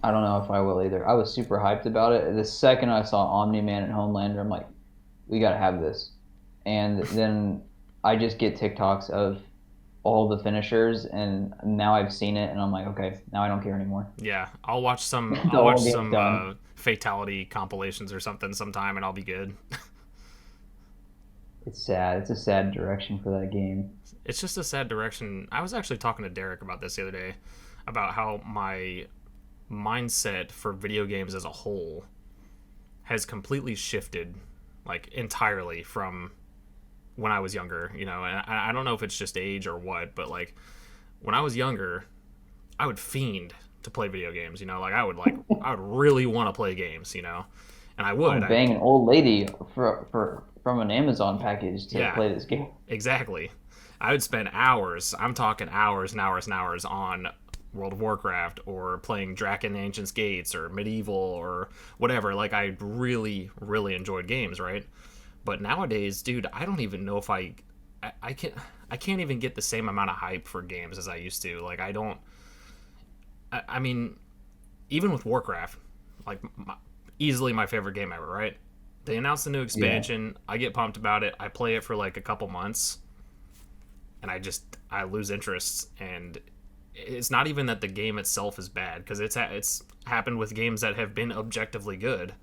I don't know if I will either. I was super hyped about it. The second I saw Omni-Man and Homelander, I'm like, we gotta have this. And then I just get TikToks of all the finishers, and now I've seen it, and I'm like, okay, now I don't care anymore. Yeah, I'll watch some fatality compilations or something sometime, and I'll be good. It's sad. It's a sad direction for that game. It's just a sad direction. I was actually talking to Derek about this the other day, about how my mindset for video games as a whole has completely shifted, like, entirely from when I was younger, you know. And I don't know if it's just age or what, but like when I was younger, I would fiend to play video games, you know. I would really want to play games, you know. And I would bang an old lady from an Amazon package to play this game. Exactly. I would spend hours, I'm talking hours and hours and hours, on World of Warcraft or playing Draken Ancient's Gates or Medieval or whatever. Like, I really, really enjoyed games, right? But nowadays, dude, I don't even know if I can't even get the same amount of hype for games as I used to. Like, I mean, even with Warcraft, like, easily my favorite game ever, right? They announced the new expansion. I get pumped about it. I play it for like a couple months, and I lose interest. And it's not even that the game itself is bad, because it's happened with games that have been objectively good.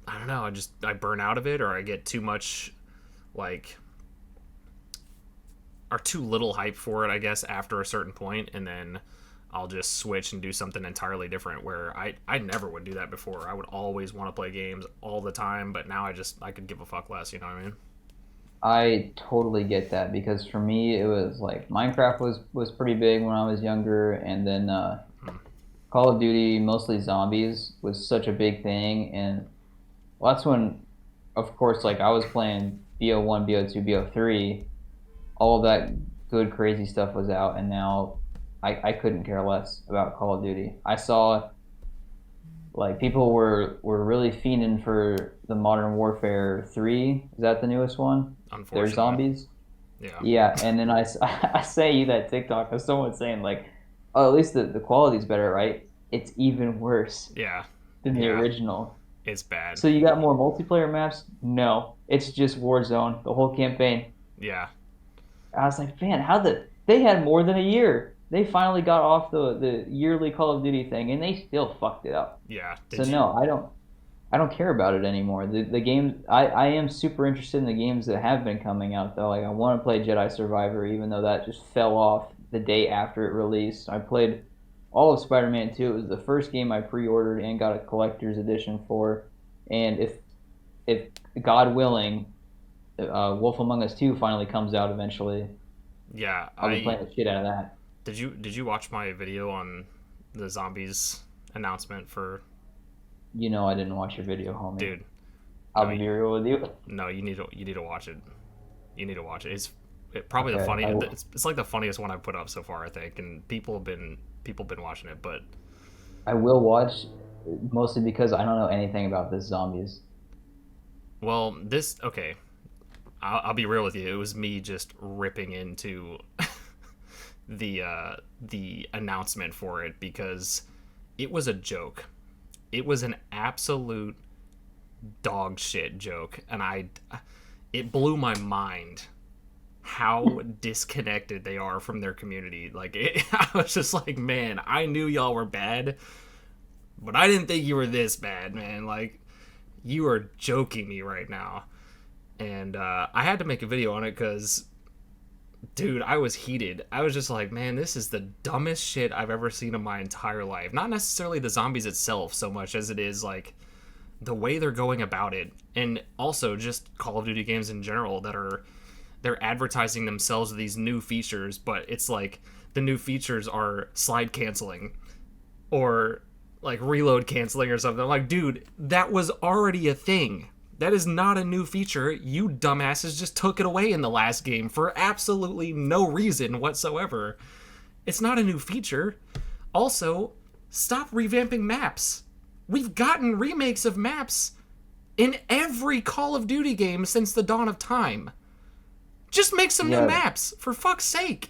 I don't know. I burn out of it, or I get too much, like, or too little hype for it, I guess, after a certain point, and then I'll just switch and do something entirely different, where I never would do that before. I would always want to play games all the time, but now I could give a fuck less, you know what I mean? I totally get that, because for me it was like Minecraft was pretty big when I was younger, and then Call Call of Duty, mostly zombies, was such a big thing, and well, that's when, of course, like I was playing BO1, BO2, BO3, all of that good crazy stuff was out, and now I couldn't care less about Call of Duty. I saw like people were really fiending for the Modern Warfare 3. Is that the newest one? They're Unfortunately. zombies. Yeah. Yeah, and then I say you that TikTok of someone saying like, oh, at least the quality's better, right? It's even worse Yeah. than the Yeah. original. It's bad. So you got more multiplayer maps? No, it's just Warzone, the whole campaign. Yeah. I was like, man, how they had more than a year. They finally got off the yearly Call of Duty thing, and they still fucked it up. Yeah. So Did you no, I don't care about it anymore. The games I am super interested in the games that have been coming out though. Like I want to play Jedi Survivor, even though that just fell off the day after it released. I played all of Spider-Man 2. It was the first game I pre-ordered and got a collector's edition for. And if God willing, Wolf Among Us 2 finally comes out eventually, Yeah, I'll be I playing the shit out of that. did you watch my video on the zombies announcement for You know I didn't watch your video, homie. dude? I'll No, be real with you. no, you need to watch it. You need to watch it. Probably the Okay, funny. I will. It's like the funniest one I've put up so far, I think, and people have been watching it. But I will watch mostly because I don't know anything about this zombies. well, this okay. I'll be real with you. It was me just ripping into the announcement for it because it was a joke. It was an absolute dog shit joke, and it blew my mind how disconnected they are from their community. I was just like, man, I knew y'all were bad, but I didn't think you were this bad, man. Like, you are joking me right now. And I had to make a video on it because, dude, I was heated. I was just like, man, this is the dumbest shit I've ever seen in my entire life. Not necessarily the zombies itself so much as it is like the way they're going about it, and also just Call of Duty games in general they're advertising themselves with these new features, but it's like the new features are slide canceling or like reload canceling or something. I'm like, dude, that was already a thing. That is not a new feature. You dumbasses just took it away in the last game for absolutely no reason whatsoever. It's not a new feature. Also, stop revamping maps. We've gotten remakes of maps in every Call of Duty game since the dawn of time. Just make some new Yeah, maps, for fuck's sake.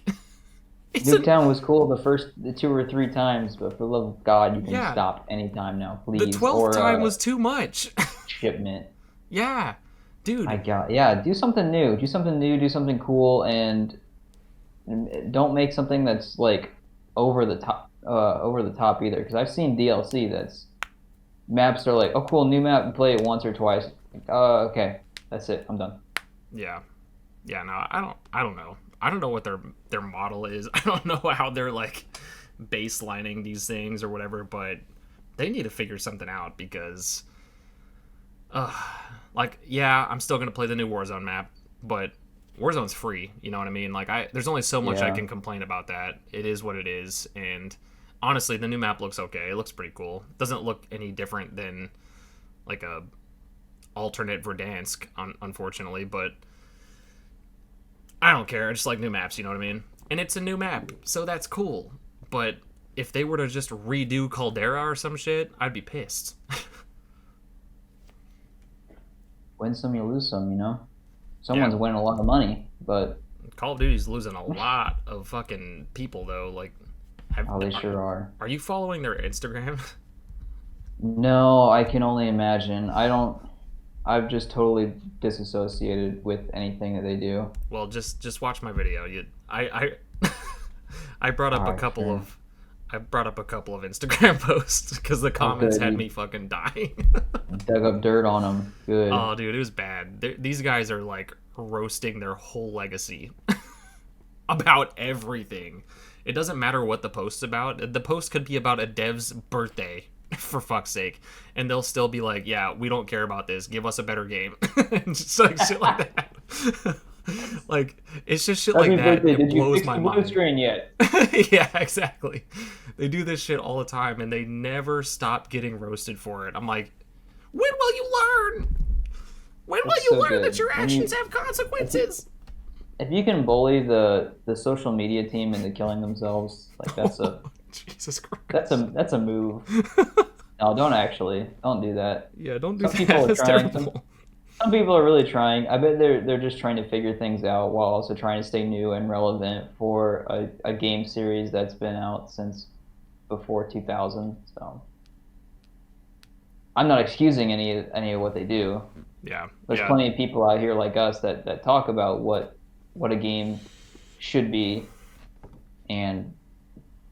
It's a Nuketown was cool the 2 or 3 times, but for the love of God, you can yeah. stop anytime now, The please. 12th Or time was too much. shipment. Yeah, I dude. got yeah. Do something new. Do something new. Do something cool, and don't make something that's like over the top either. Because I've seen DLC that's maps are like, oh cool, new map, and play it once or twice. Like, okay, that's it. I'm done. Yeah, yeah. No, I don't know. I don't know what their model is. I don't know how they're like baselining these things or whatever. But they need to figure something out because, uh, like, yeah, I'm still gonna play the new Warzone map, but Warzone's free. You know what I mean? Like, there's only so much I Yeah. can complain about that. It is what it is, and honestly, the new map looks okay. It looks pretty cool. It doesn't look any different than like a alternate Verdansk, unfortunately, but I don't care. I just like new maps, you know what I mean? And it's a new map, so that's cool. But if they were to just redo Caldera or some shit, I'd be pissed. Win some, you lose some. Yeah, Someone's winning a lot of money, but Call of Duty's losing a lot of fucking people though. Like, have oh, they sure are. are you following their Instagram? No, I can only imagine. I don't. I've just totally disassociated with anything that they do. Well, just watch my video. I I brought All up a right, couple sure. of I brought up a couple of Instagram posts because the Oh, comments good. had You me fucking dying. dug up dirt on them. Good. Oh, dude, it was bad. These guys are like roasting their whole legacy about everything. It doesn't matter what the post's about. The post could be about a dev's birthday, for fuck's sake, and they'll still be like, "Yeah, we don't care about this. Give us a better game," and just like shit like that. Like, it's just shit Happy like that. birthday! It Did you blows fix my the blue mind. screen yet? Yeah, exactly. They do this shit all the time, and they never stop getting roasted for it. I'm like, when will you learn? When will It's you so learn that good your when actions you have if you, consequences? if you can bully the social media team into killing themselves, like Jesus Christ. that's a move. No, don't actually. Don't do that. Yeah, don't do Some people that. are That's trying. terrible. Some people are really trying. I bet they're just trying to figure things out while also trying to stay new and relevant for a game series that's been out since before 2000. So I'm not excusing any of what they do. Yeah, There's yeah, plenty of people out here like us that talk about what a game should be, and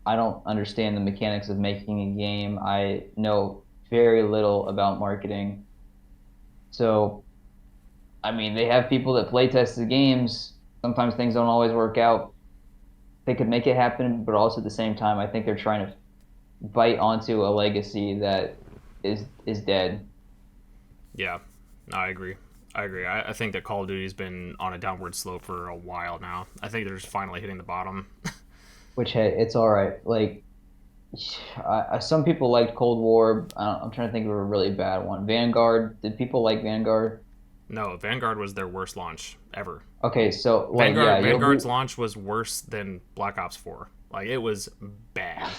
I don't understand the mechanics of making a game. I know very little about marketing. So, I mean, they have people that play test the games. Sometimes things don't always work out. They could make it happen, but also at the same time, I think they're trying to bite onto a legacy that is dead. yeah. No, I agree. I agree. I think that Call of Duty's been on a downward slope for a while now. I think they're just finally hitting the bottom. Which hey, it's all right. Like some people liked Cold War. I'm trying to think of a really bad one. Vanguard. Did people like Vanguard? No, Vanguard was their worst launch ever. Okay, so like yeah, you'll be Vanguard's launch was worse than Black Ops 4. Like, it was bad.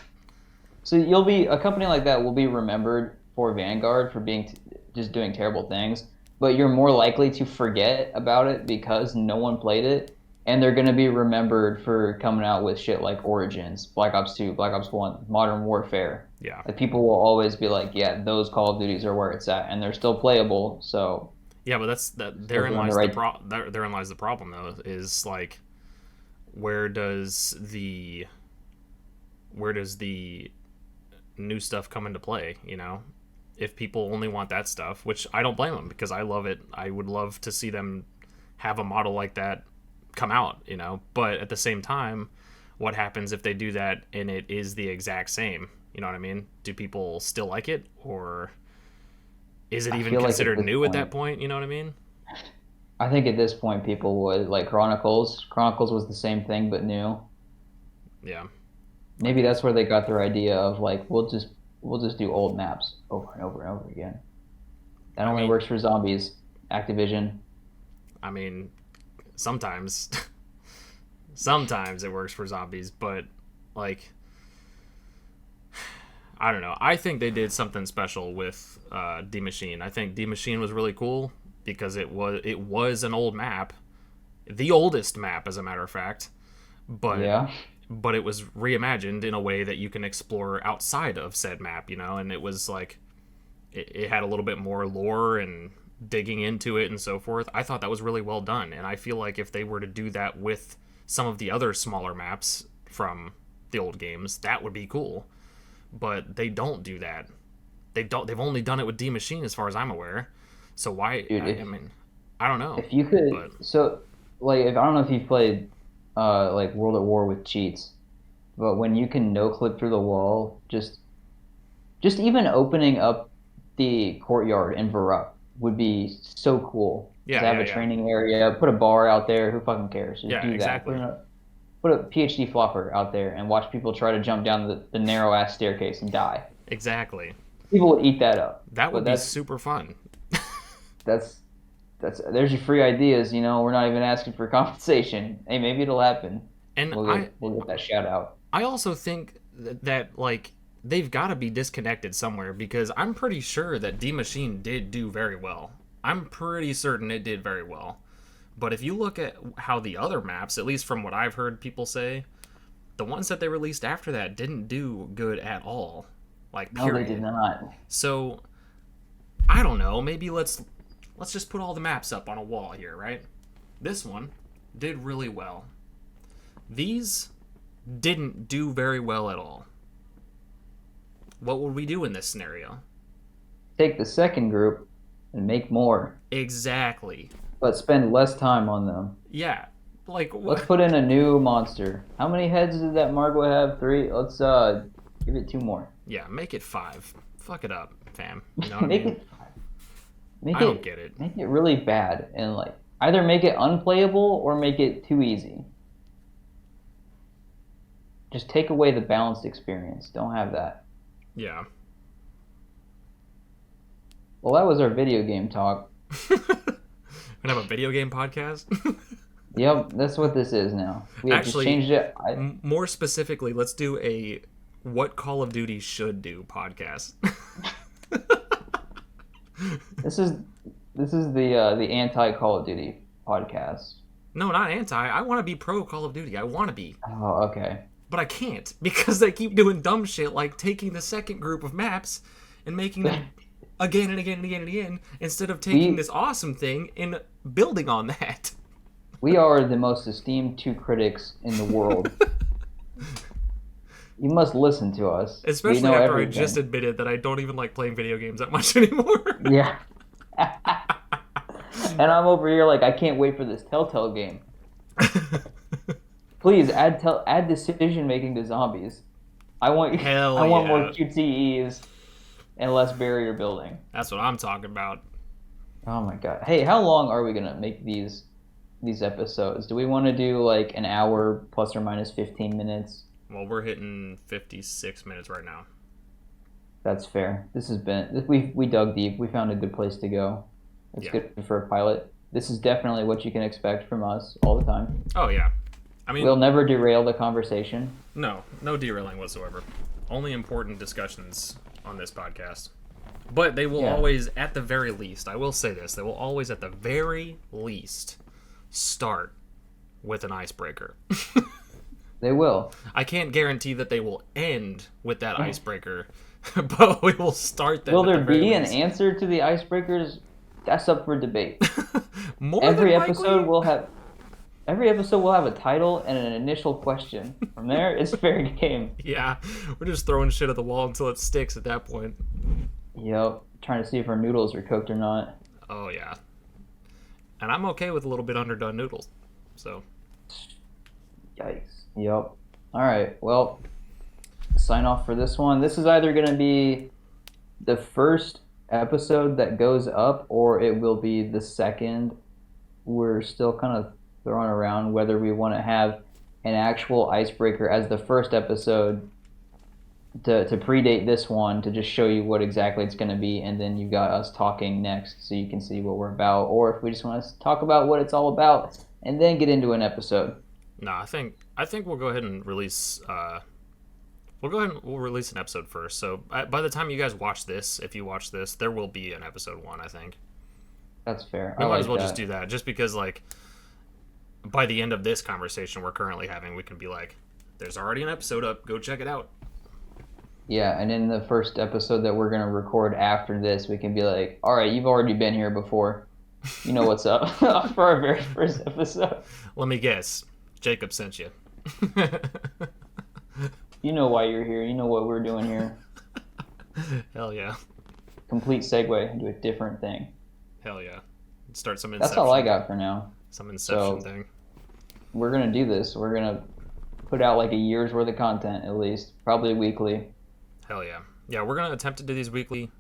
so you'll be a company like that will be remembered for Vanguard for being just doing terrible things, but you're more likely to forget about it because no one played it, and they're going to be remembered for coming out with shit like Origins, Black Ops 2, Black Ops 1, Modern Warfare. Yeah. Like people will always be like, yeah, those Call of Duties are where it's at, and they're still playable. So Yeah, but that's that. they're doing the right. Therein lies the problem, though. Is like, where does the where does the new stuff come into play? You know, if people only want that stuff, which I don't blame them because I love it. I would love to see them have a model like that come out. You know, but at the same time, what happens if they do that and it is the exact same? You know what I mean? Do people still like it, or is it I even feel like at considered this new at that point, point? You know what I mean? I think at this point people would like Chronicles. Chronicles was the same thing but new. Yeah. Like Maybe that's where they got their idea of like we'll just do old maps over and over and over again. That I only mean, works for zombies. Activision. I mean, sometimes, sometimes it works for zombies, but like, I don't know. I think they did something special with D Machine. I think D Machine was really cool because it was an old map, the oldest map, as a matter of fact, but Yeah. it was reimagined in a way that you can explore outside of said map, you know, and it was like it had a little bit more lore and digging into it and so forth. I thought that was really well done, and I feel like if they were to do that with some of the other smaller maps from the old games, that would be cool. But they don't do that. They've only done it with D Machine as far as I'm aware. So why? Dude, I mean, I don't know, if you could but so like if I don't know if you've played like World at War with cheats, but when you can no clip through the wall, just even opening up the courtyard in Varuk would be so cool. Just yeah, have yeah, a yeah, training area, put a bar out there. Who fucking cares? Just yeah, do that. exactly, Put a PhD flopper out there and watch people try to jump down the narrow ass staircase and die. exactly. People would eat that up. That would But be super fun. that's that's there's your free ideas. You know, we're not even asking for compensation. Hey, maybe it'll happen. And We'll get that shout out. I also think that like they've got to be disconnected somewhere because I'm pretty sure that D Machine did do very well. I'm pretty certain it did very well. But if you look at how the other maps, at least from what I've heard people say, the ones that they released after that didn't do good at all. Like No, they did period. not. So I don't know. Maybe let's just put all the maps up on a wall here, right? This one did really well. These didn't do very well at all. What would we do in this scenario? Take the second group and make more, Exactly. but spend less time on them. Yeah. Like Let's what? put in a new monster. How many heads did that Margwa have? 3. Let's give it 2 more. Yeah, make it 5. Fuck it up, fam. You know what I make mean? it make I don't it get it. make it really bad and like Either make it unplayable or make it too easy. Just take away the balanced experience. Don't have that. Yeah. Well, that was our video game talk. We're gonna have a video game podcast. Yep, that's what this is now. We have just Actually, changed it. more specifically, let's do a what Call of Duty should do podcast. This is the anti Call of Duty podcast. No, not anti. I want to be pro Call of Duty. I want to be. Oh, okay. But I can't because they keep doing dumb shit like taking the second group of maps and making them again and again and again and again instead of taking this awesome thing and building on that. We are the most esteemed two critics in the world. You must listen to us. Especially we know after everything. I just admitted that I don't even like playing video games that much anymore. Yeah. And I'm over here like, I can't wait for this Telltale game. Please add decision making to zombies. I want more QTEs and less barrier building. That's what I'm talking about. Oh my god. Hey, how long are we gonna make these episodes? Do we want to do like an hour plus or minus 15 minutes? Well, we're hitting 56 minutes right now. That's fair. This has been we dug deep. We found a good place to go. It's good for a pilot. This is definitely what you can expect from us all the time. Oh yeah. I mean, we'll never derail the conversation. No derailing whatsoever. Only important discussions on this podcast. But they will always, at the very least, I will say this, they will always, at the very least, start with an icebreaker. They will. I can't guarantee that they will end with that icebreaker, but we will start them. Will there be an answer to the icebreakers? That's up for debate. Every episode will have a title and an initial question. From there, it's fair game. Yeah, we're just throwing shit at the wall until it sticks at that point. Yep, trying to see if our noodles are cooked or not. Oh yeah, and I'm okay with a little bit underdone noodles. So. Yikes. Yep. All right. Well, sign off for this one. This is either going to be the first episode that goes up, or it will be the second. We're still kind of throwing around whether we want to have an actual icebreaker as the first episode to predate this one, to just show you what exactly it's going to be, and then you got us talking next so you can see what we're about, or if we just want to talk about what it's all about and then get into an episode. No, I think we'll go ahead and release. We'll release an episode first. So by the time you guys watch this, if you watch this, there will be an episode 1. I think. That's fair. We might as well just do that, just because like by the end of this conversation we're currently having, we can be like, "There's already an episode up. Go check it out." Yeah, and in the first episode that we're gonna record after this, we can be like, "All right, you've already been here before. You know what's up." For our very first episode. Let me guess. Jacob sent you. You know why you're here. You know what we're doing here. Hell yeah. Complete segue into a different thing. Hell yeah. Start some Inception. That's all I got for now. Some Inception thing. We're going to do this. We're going to put out like a year's worth of content at least. Probably weekly. Hell yeah. Yeah, we're going to attempt to do these weekly.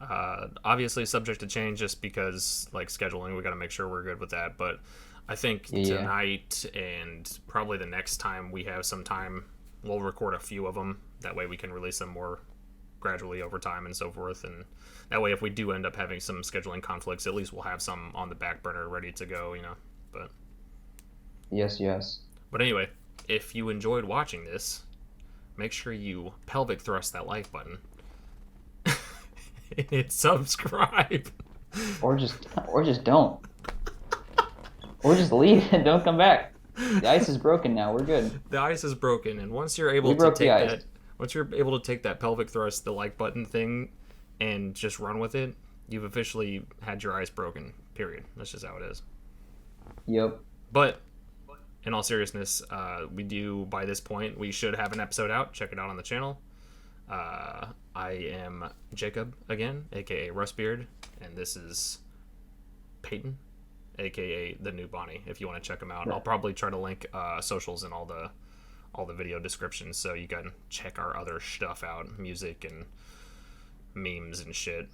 Obviously subject to change just because like scheduling, we got to make sure we're good with that. But I think tonight and probably the next time we have some time, we'll record a few of them. That way we can release them more gradually over time and so forth. And that way if we do end up having some scheduling conflicts, at least we'll have some on the back burner ready to go, you know. But Yes. But anyway, if you enjoyed watching this, make sure you pelvic thrust that like button. And hit subscribe. Or just don't. Or just leave and don't come back. The ice is broken now. We're good. The ice is broken, and once you're able to take that pelvic thrust, the like button thing, and just run with it, you've officially had your ice broken. Period. That's just how it is. Yep. But in all seriousness, we do, by this point, we should have an episode out. Check it out on the channel. I am Jacob again, aka Rustbeard, and this is Peyton, aka the new Bonnie. If you want to check them out, I'll probably try to link socials in all the video descriptions so you can check our other stuff out, music and memes and shit.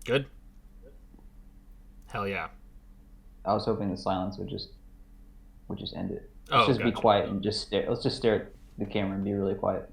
Good. Hell yeah. I was hoping the silence would just end it. Let's Oh, just be gotcha. quiet and just stare. Let's just stare at the camera and be really quiet.